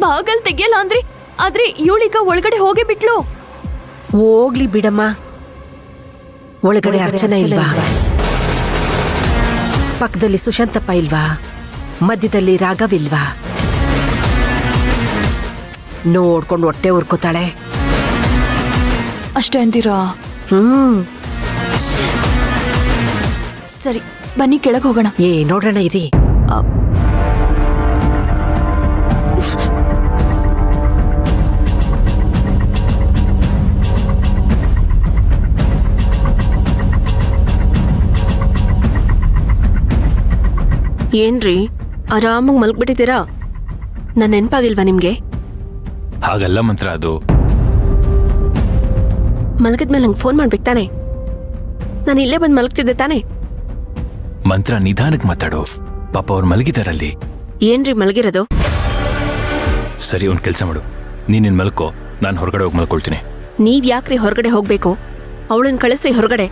ಬಾಗಲ್ ತೆಗಿಯಲ್ಲ ಅಂದ್ರಿ, ಆದ್ರೆ ಇವಳೀಗ ಒಳಗಡೆ ಹೋಗೇ ಬಿಟ್ಲು. ಹೋಗ್ಲಿ ಬಿಡಮ್ಮ. ಒಳಗಡೆ ಅರ್ಚನಾ ಇಲ್ವಾ? ಪಕ್ಕದಲ್ಲಿ ಸುಶಾಂತಪ್ಪ ಇಲ್ವಾ? ಮಧ್ಯದಲ್ಲಿ ರಾಘವಿಲ್ವಾ? ನೋಡ್ಕೊಂಡು ಹೊಟ್ಟೆ ಉರ್ಕೋತಾಳೆ. ಅಷ್ಟೇ ಅಂತೀರಾ? ಸರಿ, ಬನ್ನಿ ಕೆಳಗೆ ಹೋಗೋಣ. ನೋಡೋಣ ಇರಿ. ಏನ್ರಿ ಆರಾಮಾಗಿ ಮಲ್ಕ್ಬಿಟ್ಟಿದ್ದೀರಾ? ನಾನ್ ನೆನ್ಪಾಗಿಲ್ವಾ ನಿಮ್ಗೆ? ಹಾಗಲ್ಲ ಮಂತ್ರ, ಅದು ಮಲಗಿದ್ಮೇಲೆ ನಂಗೆ ಫೋನ್ ಮಾಡ್ಬೇಕು ತಾನೆ? ನಾನು ಇಲ್ಲೇ ಬಂದು ಮಲಗ್ತಿದ್ದೆ ತಾನೆ? ಮಂತ್ರ, ನಿಧಾನಕ್ಕೆ ಮಾತಾಡು. ಪಾಪ ಅವ್ರು ಮಲಗಿದಾರಲ್ಲಿ. ಏನ್ರಿ ಮಲಗಿರೋದು? ಸರಿ, ಒಂದ್ ಕೆಲ್ಸ ಮಾಡು, ನೀನ್ ಮಲ್ಕೋ, ನಾನು ಹೊರಗಡೆ ಹೋಗಿ ಮಲ್ಕೊಳ್ತೀನಿ. ನೀವ್ ಯಾಕ್ರಿ ಹೊರಗಡೆ ಹೋಗ್ಬೇಕು? ಅವಳನ್ನ ಕಳಿಸಿ ಹೊರಗಡೆ.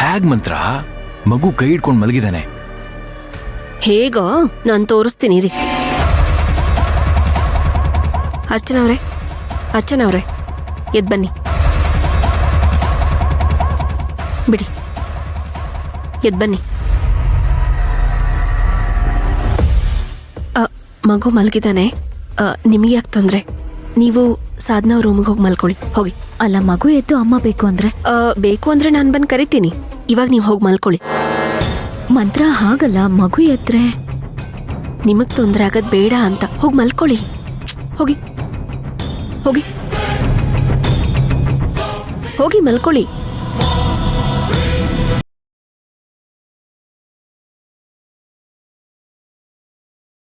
ಹೇಗ್ ಮಂತ್ರ? ಮಗು ಕೈ ಹಿಡ್ಕೊಂಡು ಮಲಗಿದಾನೆ. ಹೇಗೋ ನಾನು ತೋರಿಸ್ತೀನಿ ರೀ. ಅರ್ಚನಾ ಅವ್ರೆ ಎದ್ ಬನ್ನಿ. ಬಿಡಿ, ಎದ್ ಬನ್ನಿ. ಮಗು ಮಲಗಿದಾನೆ, ನಿಮಗೆ ಯಾಕೆ ತೊಂದ್ರೆ? ನೀವು ಸಾಧನಾ ರೂಮಿಗೆ ಹೋಗಿ ಮಲ್ಕೊಳ್ಳಿ, ಹೋಗಿ. ಅಲ್ಲ, ಮಗು ಎದ್ದು ಅಮ್ಮ ಬೇಕು ಅಂದ್ರೆ ನಾನು ಬಂದು ಕರಿತೀನಿ. ಇವಾಗ ನೀವು ಹೋಗಿ ಮಲ್ಕೊಳ್ಳಿ. ಮಂತ್ರ ಹಾಗಲ್ಲ, ಮಗು ಎದ್ರೆ ನಿಮಗ್ ತೊಂದರೆ ಆಗದ್ ಬೇಡ ಅಂತ. ಹೋಗಿ ಮಲ್ಕೊಳ್ಳಿ, ಹೋಗಿ ಹೋಗಿ ಹೋಗಿ ಮಲ್ಕೊಳ್ಳಿ.